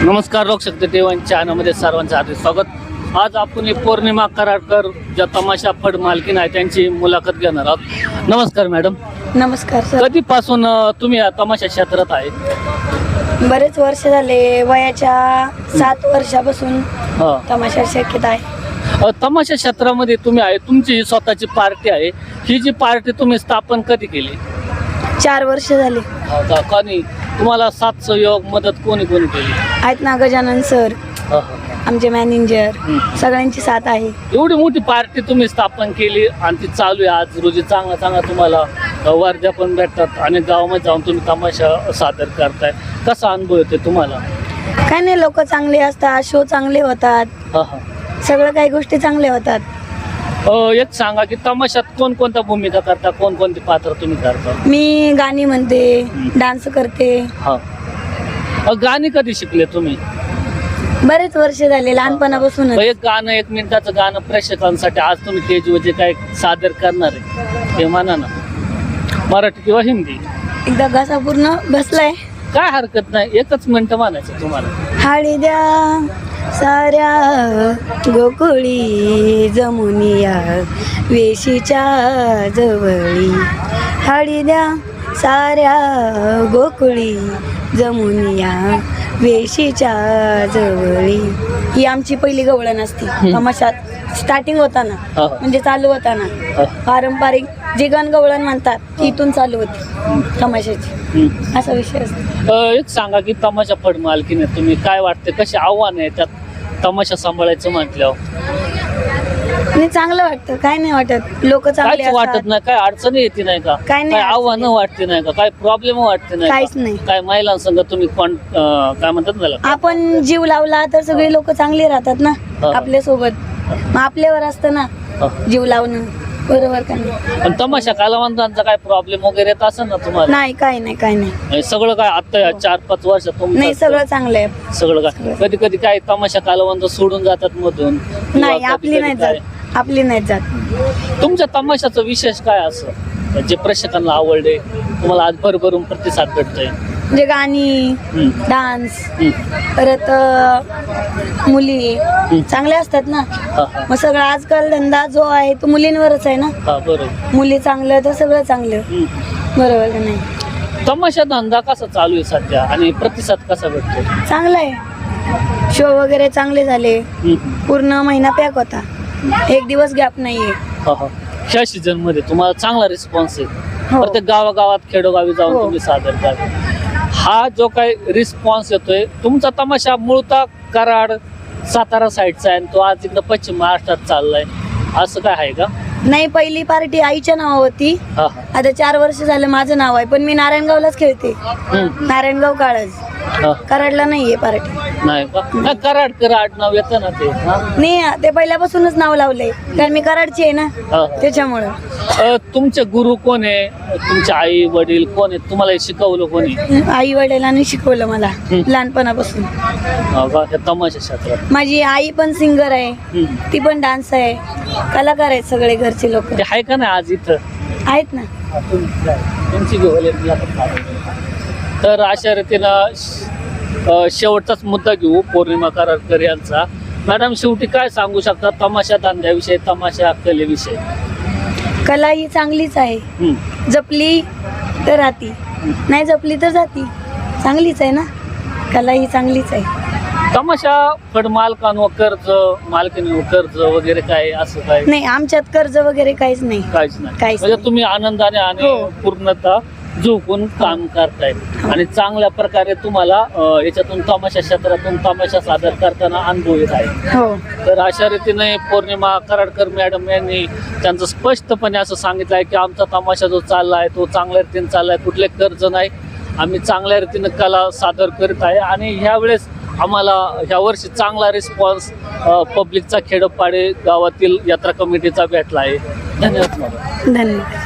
नमस्कार, लोकशक्ती टीव्ही चॅनलमध्ये सर्वांचं हार्दिक स्वागत। आज आपण पौर्णिमा कराडकर ज्या तमाशा फड मालकीन आहे त्यांची मुलाखत घेणार आहोत। नमस्कार मॅडम। नमस्कार सर। कधीपासून तुम्ही या तमाशा क्षेत्रात आहे? बरेच वर्ष झाले, वयाच्या 7 वर्षापासून तमाशा क्षेत्रात आहे। तमाशा क्षेत्रामध्ये तुम्ही आहे, तुमची स्वतःची पार्टी आहे। ही जी पार्टी तुम्ही स्थापन कधी केली? 4 वर्ष झाले। कोणी तुम्हाला साथ सहयोग मदत कोणी कोणी केली? आहेत ना, गजानन सर, आमचे मॅनेजर, सगळ्यांची साथ आहे। एवढी मोठी पार्टी तुम्ही स्थापन केली आणि ती चालू आहे आज रोजी। चांगला तुम्हाला वर्ध्या पण भेटतात आणि गावामध्ये जाऊन तुम्ही तमाशा सादर करताय। कसा अनुभव येतो तुम्हाला? काय नाही, लोक चांगले असतात, शो चांगले होतात, सगळं काही गोष्टी चांगल्या होतात। एक सांगा की तमाशात कोणकोणत्या भूमिका करता, कोणकोणती पात्र तुम्ही करता? मी गाणी म्हणते, डान्स करते। गाणी कधी शिकले तुम्ही? बरेच वर्ष झाले, लहानपणापासून। एक गाणं, 1 मिनिटाचं गाणं प्रेक्षकांसाठी आज तुम्ही स्टेजवर जे काय सादर करणार आहे ते म्हणा ना, मराठी किंवा हिंदी। एकदा घसा पूर्ण बसलाय, काय हरकत नाही, 1च मिनिट म्हणायचं तुम्हाला। हाळी द्या साऱ्या गोकुळी जमुनिया वेशीच्या जवळी, हाळी द्या साऱ्या गोकुळी जमुनिया वेशीच्या जवळी। ही आमची पहिली गवळण असती तमाशात स्टार्टिंग होताना, म्हणजे चालू होताना पारंपरिक जे गवळण म्हणतात इथून चालू होती तमाशाची, असा विषय असतो। एक सांगा की तमाशा फड मालकीने तुम्ही काय वाटते, कसे आव्हान आहे त्यात तमाशा सांभाळायचं म्हटल्यावर? नाही, चांगलं वाटतं, काय नाही वाटत, लोक चांगले काय वाटत नाही? काय अडचणी येते नाही का? काय आव्हानं वाटते नाही का? काय प्रॉब्लेम वाटते नाही? काहीच नाही। काय महिलांसंग तुम्ही काय म्हणतात त्याला, आपण जीव लावला तर सगळे लोक चांगले राहतात ना आपल्या सोबत, मग आपल्यावर असतं ना जीव लावणं, बरोबर का नाही? पण तमाशा कलावंतांचा काय प्रॉब्लेम वगैरे येत असेल ना तुम्हाला? नाही, काय नाही, काय नाही, सगळं काय आता 4-5 वर्ष नाही, सगळं चांगलं आहे सगळं काय? कधी कधी काय तमाशा कलावंत सोडून जातात मधून? नाही, आपली नाही जात, आपली नाही जात। तुमच्या तमाशाचं विशेष काय असं जे प्रेक्षकांना आवडले, तुम्हाला आज भरभरून प्रतिसाद भेटतोय? म्हणजे गाणी, डान्स, परत मुली चांगल्या असतात ना, मग सगळं आजकाल धंदा जो आहे तो मुलींवरच आहे ना। बरोबर, मुली चांगलं तर सगळं चांगलं, बरोबर का नाही? तमाशा धंदा कसा चालू आहे सध्या आणि प्रतिसाद कसा भेटतो? चांगला आहे, शो वगैरे चांगले झाले, पूर्ण महिना पॅक होता, 1 दिवस गॅप नाहीये। ह्या सीझन मध्ये तुम्हाला चांगला रिस्पॉन्स आहे? प्रत्येक गावागावात खेडोगावी जाऊन तुम्ही सादर करता, हा जो काही रिस्पॉन्स येतोय, तुमचा तमाशा मूळतः कराड सातारा साईडचा आहे आणि तो आज इकडं पश्चिम महाराष्ट्रात चाललाय, असं काय आहे का? नाही, पहिली पार्टी आईच्या नावावरती, आता 4 वर्ष झालं माझं नाव आहे, पण मी नारायणगावलाच खेळते, नारायणगाव काळज, कराडला नाहीये पार्टी। नाही का? कराड नाव येतं ना ते? नाही, ते पहिल्यापासूनच नाव लावलंय, कारण मी कराडची आहे ना, त्याच्यामुळं। तुमचे गुरु कोण आहे? तुमचे आई वडील कोण आहेत? तुम्हाला हे शिकवलं कोणी? आई वडिलांनी शिकवलं मला लहानपणापासून। तमाशा क्षेत्रात माझी आई पण सिंगर आहे, ती पण डान्स आहे, कलाकार आहेत सगळे घरचे लोक। ते आहे का नाही आज इथं? आहेत ना। तुमची तर अशा रीतीनं शेवटचाच मुद्दा घेऊ पौर्णिमा कराडकर यांचा। मॅडम, शेवटी काय सांगू शकता तमाशा धंद्याविषयी, तमाशा कलेविषयी? कला ही चांगलीच आहे, जपली तर राहती, नाही जपली तर जाती, चांगलीच आहे ना, कला ही चांगलीच आहे। तमाशा फड मालकांवर कर्ज, मालकीणीवर कर्ज वगैरे काय असं काय? नाही, आमच्यात कर्ज वगैरे काहीच नाही, काहीच नाही, काहीच म्हणजे तुम्ही आनंदाने आणि पूर्णतः झोकून काम करताय आणि चांगल्या प्रकारे तुम्हाला याच्यातून तमाशा क्षेत्रातून तमाशा सादर करताना अनुभव येत आहे। तर अशा रीतीने पौर्णिमा कराडकर मॅडम यांनी त्यांचं स्पष्टपणे असं सांगितलं आहे की आमचा तमाशा जो चालला आहे तो चांगल्या रीतीने चाललाय, कुठले कर्ज नाही, आम्ही चांगल्या रीतीने कला सादर करत आहे आणि ह्यावेळेस आम्हाला ह्या वर्षी चांगला रिस्पॉन्स पब्लिकचा खेडोपाडे गावातील यात्रा कमिटीचा भेटला आहे। धन्यवाद मॅडम। धन्यवाद।